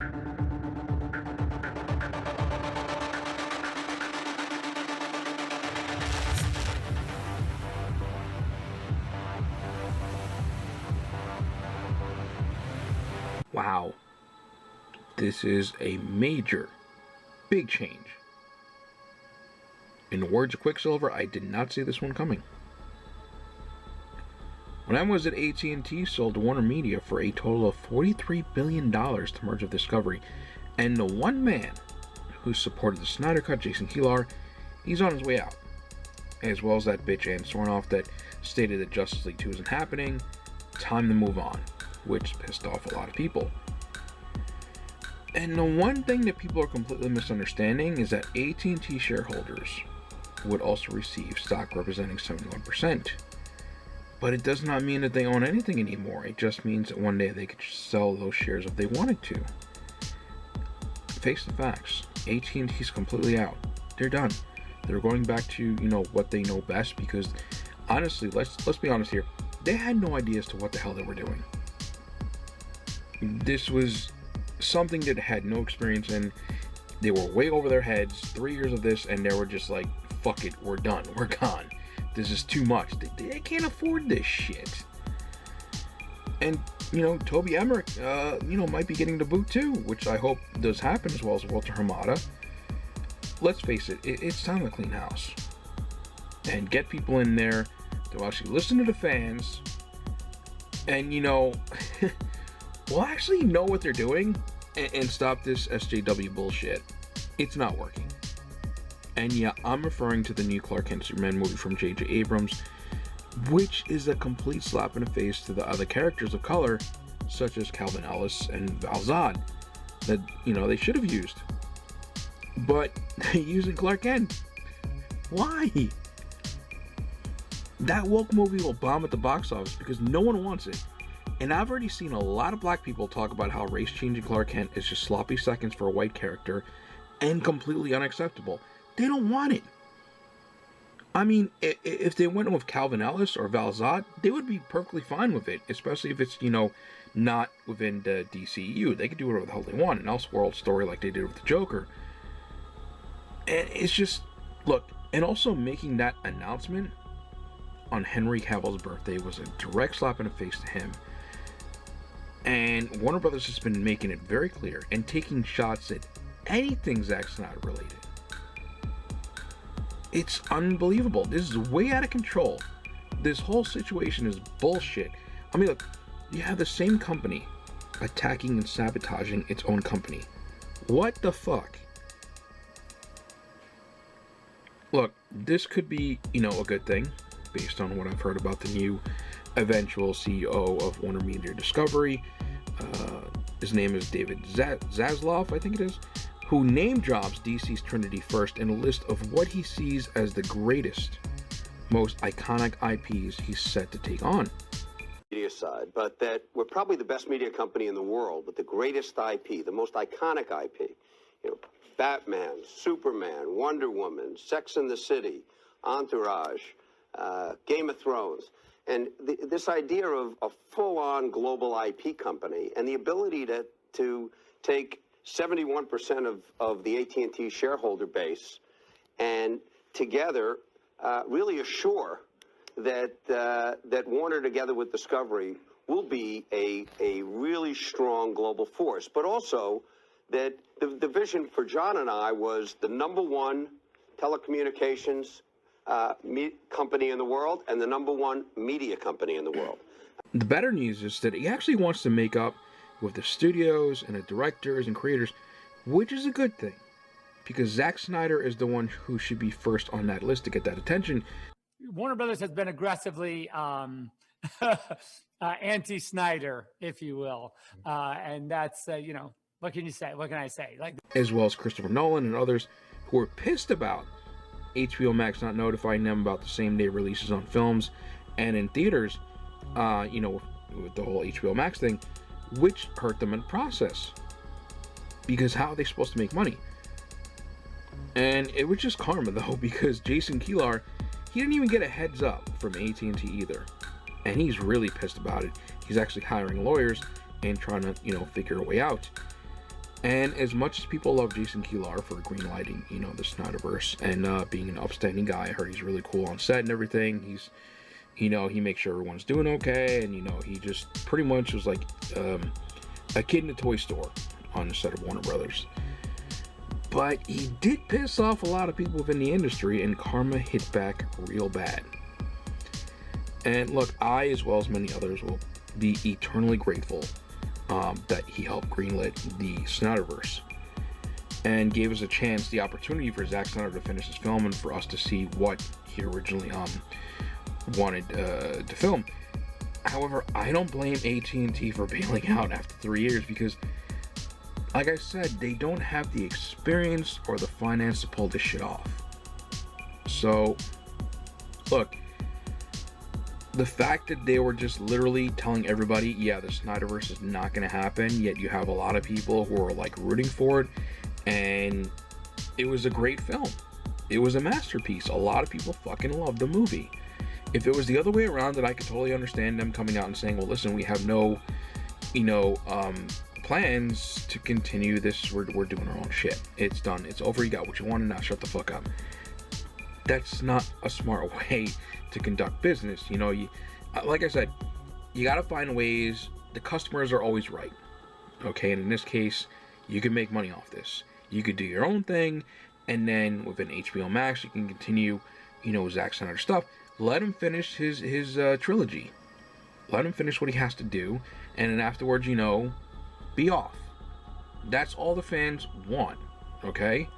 Wow, this is a major, big change. In the words of Quicksilver, I did not see this one coming. When I was at AT&T, sold to WarnerMedia for a total of $43 billion to merge with Discovery, and the one man who supported the Snyder Cut, Jason Kilar, he's on his way out. As well as that bitch Ann Sornoff that stated that Justice League 2 isn't happening, time to move on, which pissed off a lot of people. And the one thing that people are completely misunderstanding is that AT&T shareholders would also receive stock representing 71%. But it does not mean that they own anything anymore. It just means that one day they could sell those shares if they wanted to. Face the facts. AT&T's completely out. They're done. They're going back to, what they know best, because honestly, let's be honest here. They had no idea as to what the hell they were doing. This was something that had no experience in. They were way over their heads. 3 years of this, and they were just like, fuck it, we're done, we're gone. This is too much. They can't afford this shit. And, Toby Emmerich, might be getting the boot too, which I hope does happen, as well as Walter Hamada. Let's face it, it's time to clean house. And get people in there to actually listen to the fans. And, will actually know what they're doing and stop this SJW bullshit. It's not working. And yeah, I'm referring to the new Clark Kent Superman movie from J.J. Abrams, which is a complete slap in the face to the other characters of color, such as Calvin Ellis and Val Zod, that, they should have used. But they're using Clark Kent. Why? That woke movie will bomb at the box office because no one wants it. And I've already seen a lot of black people talk about how race-changing Clark Kent is just sloppy seconds for a white character and completely unacceptable. They don't want it. I mean, if they went with Calvin Ellis or Val Zod, they would be perfectly fine with it, especially if it's, not within the DCEU. They could do whatever the hell they want, an Elseworld story like they did with the Joker. And it's just, look, and also making that announcement on Henry Cavill's birthday was a direct slap in the face to him. And Warner Brothers has been making it very clear and taking shots at anything Zack Snyder related. It's unbelievable. This is way out of control. This whole situation is bullshit. I mean, look, you have the same company attacking and sabotaging its own company. What the fuck? Look, this could be, a good thing, based on what I've heard about the new eventual CEO of WarnerMedia Discovery. His name is David Zaslav, I think it is, who name drops DC's Trinity first in a list of what he sees as the greatest, most iconic IPs he's set to take on. Media side, but that we're probably the best media company in the world with the greatest IP, the most iconic IP. Batman, Superman, Wonder Woman, Sex and the City, Entourage, Game of Thrones. And this idea of a full-on global IP company and the ability to take 71% of the AT&T shareholder base and together really assure that Warner, together with Discovery, will be a really strong global force. But also that the vision for John and I was the #1 telecommunications company in the world and the #1 media company in the world. The better news is that he actually wants to make up with the studios and the directors and creators, which is a good thing, because Zack Snyder is the one who should be first on that list to get that attention. Warner Brothers has been aggressively anti-Snyder, if you will, and that's what can you say? What can I say? As well as Christopher Nolan and others who were pissed about HBO Max not notifying them about the same day releases on films and in theaters, with the whole HBO Max thing, which hurt them in the process. Because how are they supposed to make money? And it was just karma, though, because Jason Kilar, he didn't even get a heads up from AT&T either. And he's really pissed about it. He's actually hiring lawyers and trying to, figure a way out. And as much as people love Jason Kilar for greenlighting, the Snyder-Verse and being an upstanding guy, I heard he's really cool on set and everything. He's, he makes sure everyone's doing okay, and he just pretty much was like a kid in a toy store on the set of Warner Brothers. But he did piss off a lot of people within the industry, and karma hit back real bad. And look, I, as well as many others, will be eternally grateful that he helped greenlit the Snyder-Verse and gave us the opportunity for Zack Snyder to finish his film and for us to see what he originally wanted to film. However, I don't blame AT&T for bailing out after 3 years because, like I said, they don't have the experience or the finance to pull this shit off. So, look, the fact that they were just literally telling everybody, yeah, the Snyder-Verse is not going to happen, yet you have a lot of people who are like rooting for it, and it was a great film. It was a masterpiece. A lot of people fucking loved the movie. If it was the other way around, then I could totally understand them coming out and saying, well, listen, we have no, plans to continue this. We're doing our own shit. It's done. It's over. You got what you wanted. Now shut the fuck up. That's not a smart way to conduct business. Like I said, you got to find ways. The customers are always right. Okay. And in this case, you can make money off this. You could do your own thing. And then within HBO Max, you can continue, Zack Snyder stuff. Let him finish his trilogy. Let him finish what he has to do. And then afterwards, be off. That's all the fans want. Okay.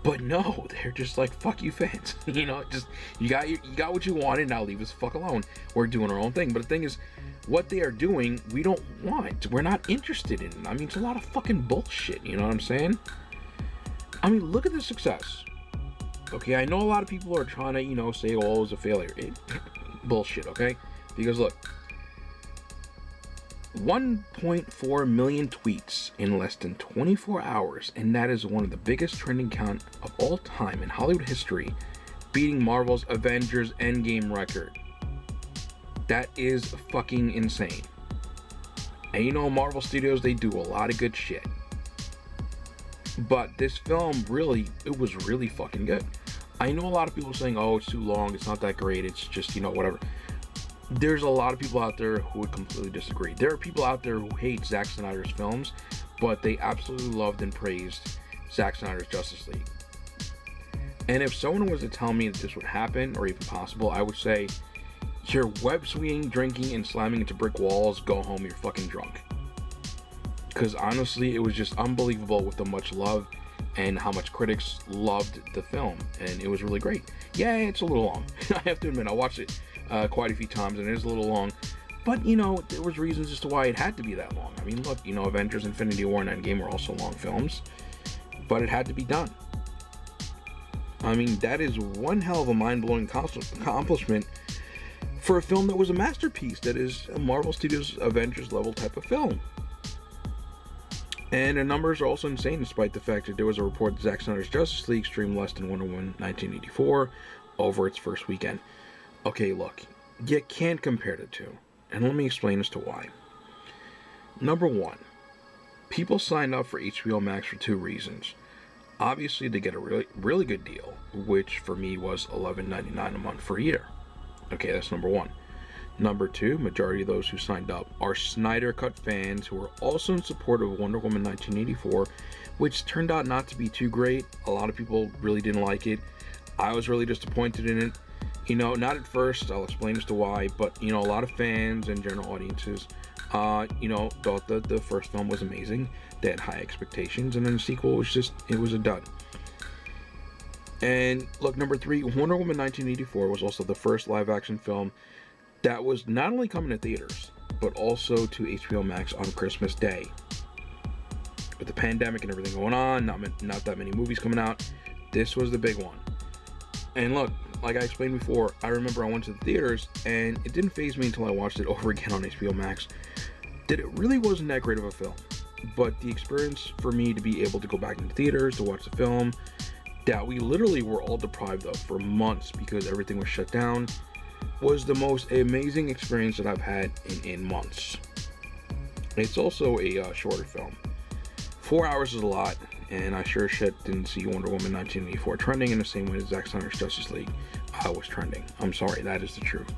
But no, they're just like, fuck you fans. Just you got what you wanted, now leave us the fuck alone. We're doing our own thing. But the thing is, what they are doing, we don't want. We're not interested in it. I mean, it's a lot of fucking bullshit, you know what I'm saying? I mean, look at the success. Okay, I know a lot of people are trying to, say, oh, it was a failure. Bullshit, okay? Because look, 1.4 million tweets in less than 24 hours, and that is one of the biggest trending count of all time in Hollywood history, beating Marvel's Avengers Endgame record. That is fucking insane. And Marvel Studios, they do a lot of good shit. But this film it was really fucking good. I know a lot of people saying, oh, it's too long, it's not that great, it's just, whatever. There's a lot of people out there who would completely disagree. There are people out there who hate Zack Snyder's films, but they absolutely loved and praised Zack Snyder's Justice League. And if someone was to tell me that this would happen, or even possible, I would say, you're web swinging, drinking, and slamming into brick walls, go home, you're fucking drunk. Because honestly, it was just unbelievable with the much love and how much critics loved the film, and it was really great. Yeah, it's a little long. I have to admit, I watched it quite a few times, and it is a little long. But, there was reasons as to why it had to be that long. I mean, look, Avengers, Infinity War, and Endgame were also long films, but it had to be done. I mean, that is one hell of a mind-blowing accomplishment for a film that was a masterpiece, that is a Marvel Studios Avengers level type of film. And the numbers are also insane, despite the fact that there was a report that Zack Snyder's Justice League streamed less than Wonder Woman 1984 over its first weekend. Okay, look, you can't compare the two, and let me explain as to why. Number one, people signed up for HBO Max for two reasons. Obviously, to get a really good deal, which for me was $11.99 a month for a year. Okay, that's number one. Number two, majority of those who signed up are Snyder Cut fans who were also in support of Wonder Woman 1984, which turned out not to be too great. A lot of people really didn't like it. I was really disappointed in it. Not at first, I'll explain as to why, but, a lot of fans and general audiences, thought that the first film was amazing. They had high expectations, and then the sequel was it was a dud. And look, number three, Wonder Woman 1984 was also the first live-action film that was not only coming to theaters, but also to HBO Max on Christmas Day. With the pandemic and everything going on, not that many movies coming out, this was the big one. And look, like I explained before, I remember I went to the theaters, and it didn't faze me until I watched it over again on HBO Max, that it really wasn't that great of a film. But the experience for me to be able to go back into theaters to watch the film, that we literally were all deprived of for months because everything was shut down, was the most amazing experience that I've had in months. It's also a shorter film, 4 hours is a lot, and I sure shit didn't see Wonder Woman 1984 trending in the same way that Zack Snyder's Justice League was trending. I'm sorry, that is the truth.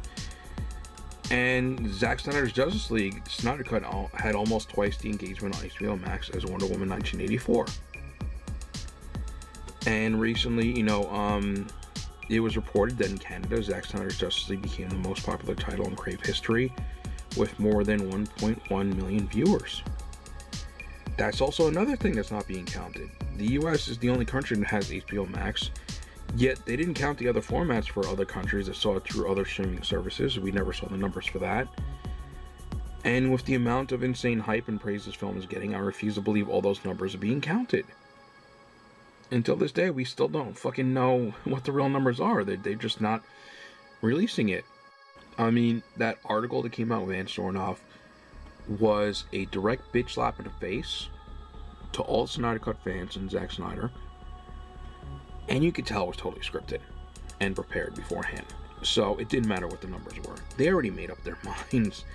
And Zack Snyder's Justice League Snyder Cut had almost twice the engagement on HBO Max as Wonder Woman 1984. And recently, it was reported that in Canada, Zack Snyder's Justice League became the most popular title in Crave history, with more than 1.1 million viewers. That's also another thing that's not being counted. The US is the only country that has HBO Max, yet they didn't count the other formats for other countries that saw it through other streaming services. We never saw the numbers for that. And with the amount of insane hype and praise this film is getting, I refuse to believe all those numbers are being counted. Until this day, we still don't fucking know what the real numbers are. They're just not releasing it. I mean, that article that came out with Van Stornoff was a direct bitch slap in the face to all Snyder Cut fans and Zack Snyder. And you could tell it was totally scripted and prepared beforehand. So it didn't matter what the numbers were. They already made up their minds.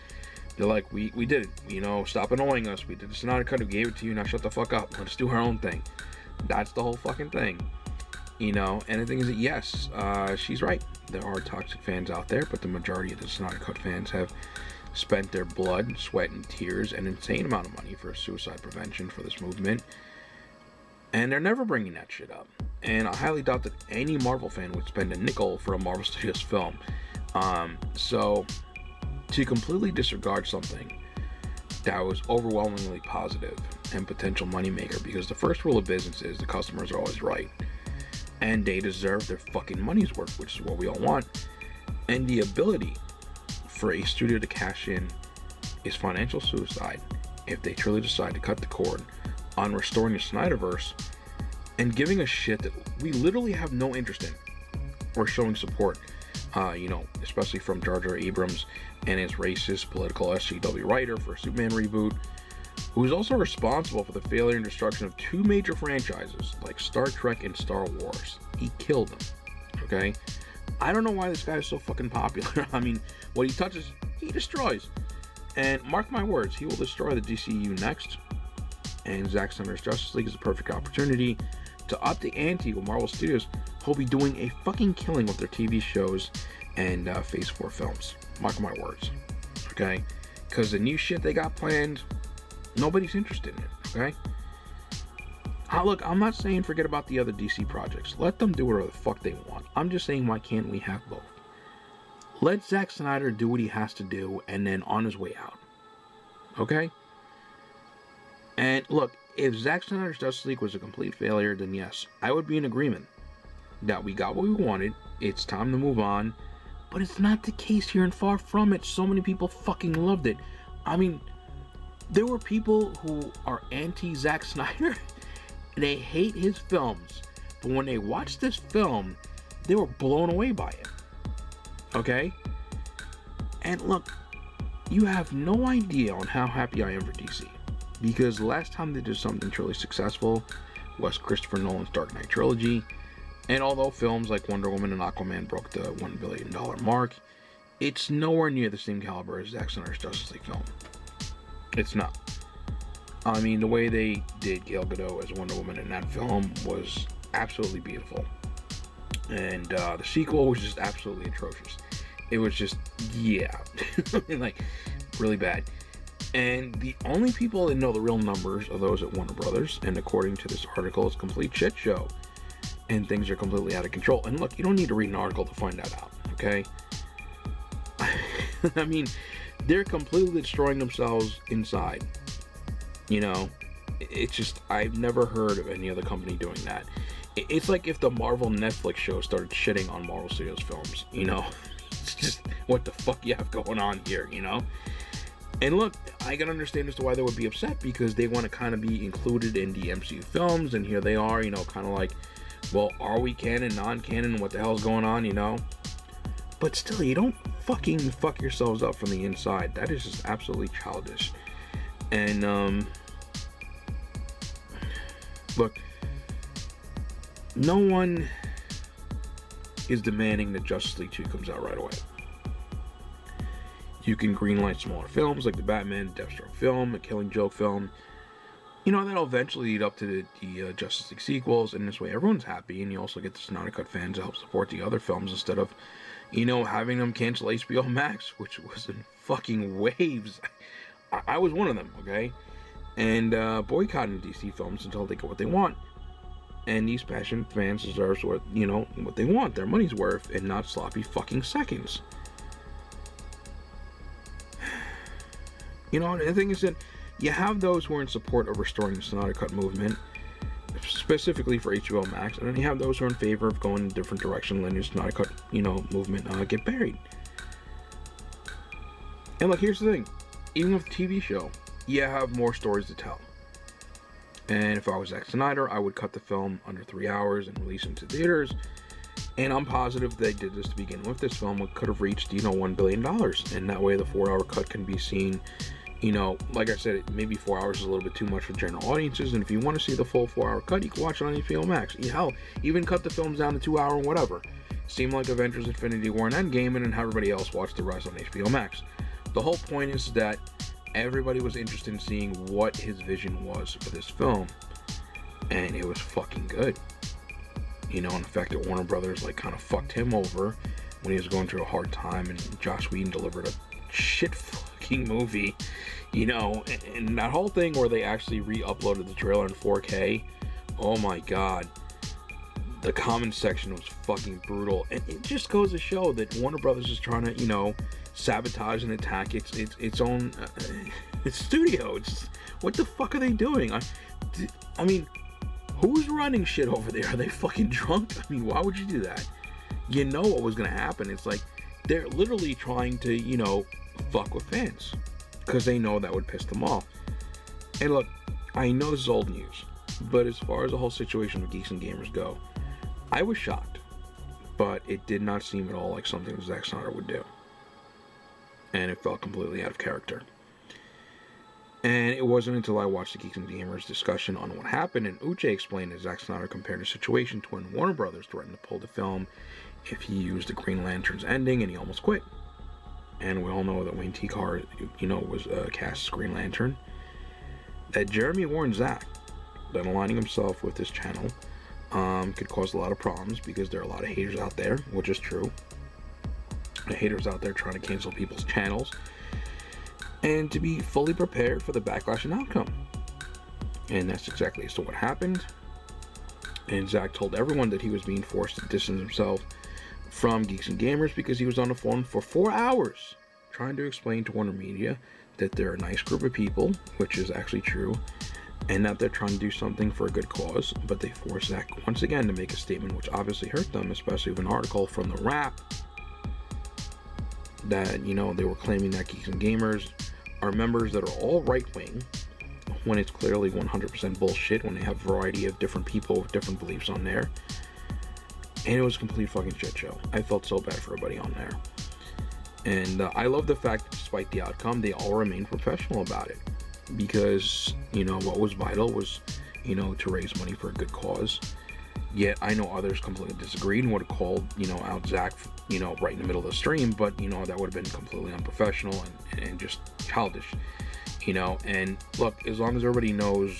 They're like, we did it. Stop annoying us. We did the Snyder Cut. We gave it to you. Now shut the fuck up. Let's do our own thing. That's the whole fucking thing. And the thing is that, yes, she's right. There are toxic fans out there, but the majority of the Snyder Cut fans have spent their blood, sweat, and tears, an insane amount of money for suicide prevention for this movement. And they're never bringing that shit up. And I highly doubt that any Marvel fan would spend a nickel for a Marvel Studios film. So, to completely disregard something that was overwhelmingly positive and potential moneymaker, because the first rule of business is the customers are always right. And they deserve their fucking money's worth, which is what we all want. And the ability for a studio to cash in is financial suicide if they truly decide to cut the cord on restoring the Snyder-Verse and giving a shit that we literally have no interest in, or showing support, especially from Jar Jar Abrams and his racist political SJW writer for a Superman reboot, who is also responsible for the failure and destruction of two major franchises like Star Trek and Star Wars. He killed them, okay? I don't know why this guy is so fucking popular. I mean, what he touches, he destroys. And mark my words, he will destroy the DCU next. And Zack Snyder's Justice League is a perfect opportunity to up the ante with Marvel Studios, who'll be doing a fucking killing with their TV shows and Phase 4 films. Mark my words, okay? Because the new shit they got planned, nobody's interested in it, okay? Look, I'm not saying forget about the other DC projects. Let them do whatever the fuck they want. I'm just saying, why can't we have both? Let Zack Snyder do what he has to do, and then on his way out. Okay? And look, if Zack Snyder's Justice League was a complete failure, then yes, I would be in agreement that we got what we wanted. It's time to move on. But it's not the case here, and far from it. So many people fucking loved it. I mean, there were people who are anti-Zack Snyder. They hate his films, but when they watched this film, they were blown away by it. Okay? And look, you have no idea on how happy I am for DC, because last time they did something truly successful was Christopher Nolan's Dark Knight trilogy, and although films like Wonder Woman and Aquaman broke the $1 billion mark, it's nowhere near the same caliber as Zack Snyder's Justice League film. It's not. I mean, the way they did Gal Gadot as Wonder Woman in that film was absolutely beautiful. And the sequel was just absolutely atrocious. It was just, yeah, like, really bad. And the only people that know the real numbers are those at Warner Brothers, and according to this article, it's a complete shit show. And things are completely out of control. And look, you don't need to read an article to find that out, okay? I mean, they're completely destroying themselves inside. It's just, I've never heard of any other company doing that. It's like if the Marvel Netflix show started shitting on Marvel Studios films, It's just, what the fuck you have going on here, And look, I can understand as to why they would be upset, because they want to kind of be included in the MCU films, and here they are, kind of like, well, are we canon, non-canon, what the hell's going on, But still, you don't fucking fuck yourselves up from the inside. That is just absolutely childish. And, look, no one is demanding that Justice League 2 comes out right away. You can greenlight smaller films like the Batman, Deathstroke film, a Killing Joke film, You know, that'll eventually lead up to the Justice League sequels, and this way everyone's happy, and you also get the Snyder Cut fans to help support the other films instead of, you know, having them cancel HBO Max, which was in fucking waves. I was one of them, okay? And boycotting DC films until they get what they want. And these passionate fans deserve what, you know, what they want, their money's worth, and not sloppy fucking seconds. You know, the thing is that you have those who are in support of restoring the Snyder Cut movement, specifically for HBO Max, and then you have those who are in favor of going in a different direction, letting the Snyder Cut, you know, movement get buried. And look, here's the thing. Even with the TV show, you have more stories to tell. And if I was Zack Snyder, I would cut the film under 3 hours and release it to theaters. And I'm positive they did this to begin with. This film could have reached, you know, $1 billion. And that way the 4-hour cut can be seen, you know, like I said, maybe 4 hours is a little bit too much for general audiences. And if you want to see the full 4-hour cut, you can watch it on HBO Max. Hell, even cut the films down to 2 hour and whatever. Seem like Avengers Infinity War and Endgame, and then have everybody else watch the rest on HBO Max. The whole point is that everybody was interested in seeing what his vision was for this film, and it was fucking good. You know, and the fact that Warner Brothers like kind of fucked him over when he was going through a hard time, and Joss Whedon delivered a shit fucking movie, you know, and that whole thing where they actually re-uploaded the trailer in 4K, oh my god, the comment section was fucking brutal, and it just goes to show that Warner Brothers is trying to, you know, sabotage and attack its own its studio. It's, what the fuck are they doing? I mean, who's running shit over there? Are they fucking drunk? I mean, why would you do that? You know what was gonna happen. It's like they're literally trying to, you know, fuck with fans because they know that would piss them off. And look, I know this is old news, but as far as the whole situation with Geeks and Gamers go, I was shocked, but it did not seem at all like something that Zack Snyder would do. And it felt completely out of character. And it wasn't until I watched the Geeks and Gamers discussion on what happened, and Uche explained that Zack Snyder compared the situation to when Warner Brothers threatened to pull the film if he used the Green Lantern's ending, and he almost quit. And we all know that Wayne T. Carr, you know, was cast as Green Lantern. That Jeremy warned Zack that aligning himself with this channel could cause a lot of problems because there are a lot of haters out there, which is true. The haters out there trying to cancel people's channels, and to be fully prepared for the backlash and outcome. And that's exactly so what happened. And Zack told everyone that he was being forced to distance himself from Geeks and Gamers because he was on the phone for 4 hours trying to explain to WarnerMedia that they're a nice group of people, which is actually true, and that they're trying to do something for a good cause. But they forced Zack once again to make a statement which obviously hurt them, especially with an article from The Wrap that, you know, they were claiming that Geeks and Gamers are members that are all right-wing, when it's clearly 100% bullshit, when they have a variety of different people with different beliefs on there. And it was a complete fucking shit show. I felt so bad for everybody on there. And I love the fact that despite the outcome, they all remained professional about it. Because, you know, what was vital was, you know, to raise money for a good cause. Yet I know others completely disagreed and would have called, you know, out Zack, you know, right in the middle of the stream, but, you know, that would have been completely unprofessional and just childish, you know. And look, as long as everybody knows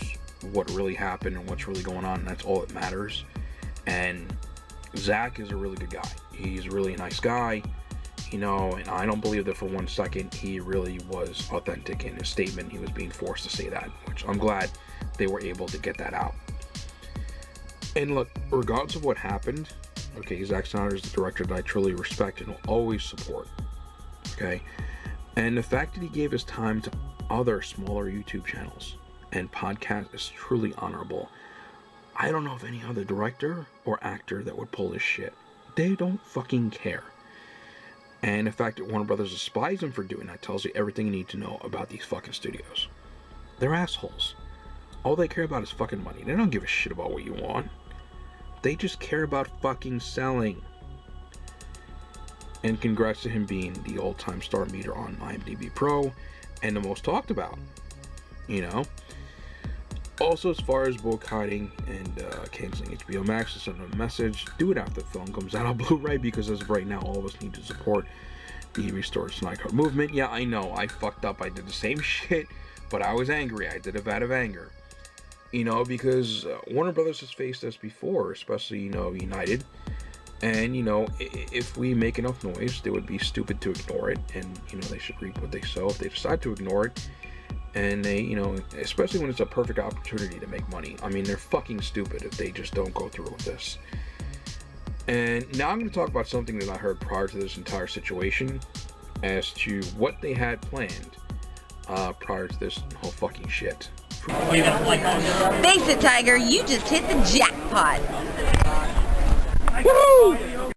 what really happened and what's really going on, that's all that matters. And Zack is a really good guy. He's really a nice guy, you know, and I don't believe that for 1 second he really was authentic in his statement. He was being forced to say that, which I'm glad they were able to get that out. And look, regardless of what happened, okay, Zack Snyder is the director that I truly respect and will always support, okay? And the fact that he gave his time to other smaller YouTube channels and podcasts is truly honorable. I don't know of any other director or actor that would pull this shit. They don't fucking care. And the fact that Warner Brothers despises him for doing that tells you everything you need to know about these fucking studios. They're assholes. All they care about is fucking money. They don't give a shit about what you want. They just care about fucking selling. And congrats to him being the all-time star meter on IMDb Pro and the most talked about, you know. Also, as far as boycotting and canceling HBO Max, to send a message, do it after the film comes out on Blu-ray, because as of right now, all of us need to support the restored Snyder Cut movement. Yeah, I know, I fucked up. I did the same shit, but I was angry. I did it out of anger. You know, because Warner Brothers has faced us before, especially, you know, United. And, you know, if we make enough noise, they would be stupid to ignore it. And, you know, they should reap what they sow if they decide to ignore it. And they, you know, especially when it's a perfect opportunity to make money. I mean, they're fucking stupid if they just don't go through with this. And now I'm going to talk about something that I heard prior to this entire situation as to what they had planned prior to this whole fucking shit. Face it, Tiger, you just hit the jackpot. Woo!